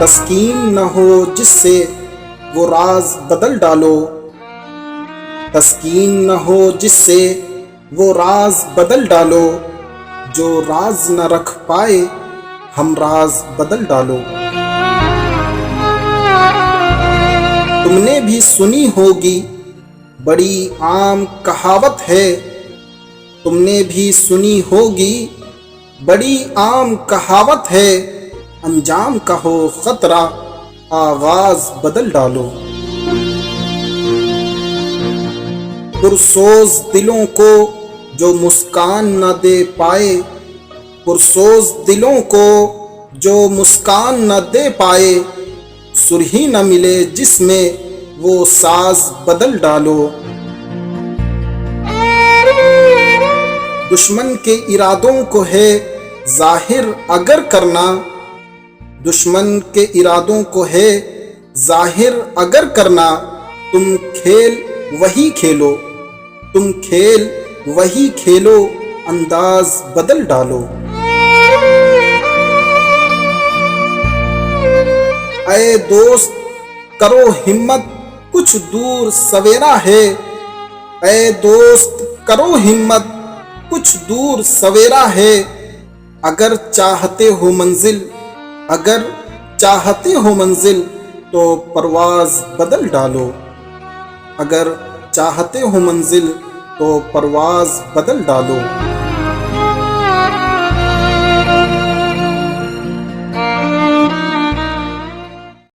تسکین نہ ہو جس سے وہ راز بدل ڈالو، تسکین نہ ہو جس سے وہ راز بدل ڈالو، جو راز نہ رکھ پائے ہم راز بدل ڈالو۔ تم نے بھی سنی ہوگی بڑی عام کہاوت ہے، تم نے بھی سنی ہوگی بڑی عام کہاوت ہے، انجام کا ہو خطرہ آغاز بدل ڈالو۔ پرسوز دلوں کو جو مسکان نہ دے پائے، پرسوز دلوں کو جو مسکان نہ دے پائے، سرہی نہ ملے جس میں وہ ساز بدل ڈالو۔ دشمن کے ارادوں کو ہے ظاہر اگر کرنا، دشمن کے ارادوں کو ہے ظاہر اگر کرنا، تم کھیل وہی کھیلو، تم کھیل وہی کھیلو، انداز بدل ڈالو۔ اے دوست کرو ہمت کچھ دور سویرا ہے، اے دوست کرو ہمت کچھ دور سویرا ہے، اگر چاہتے ہو منزل، اگر چاہتے ہو منزل تو پرواز بدل ڈالو، اگر چاہتے ہو منزل تو پرواز بدل ڈالو۔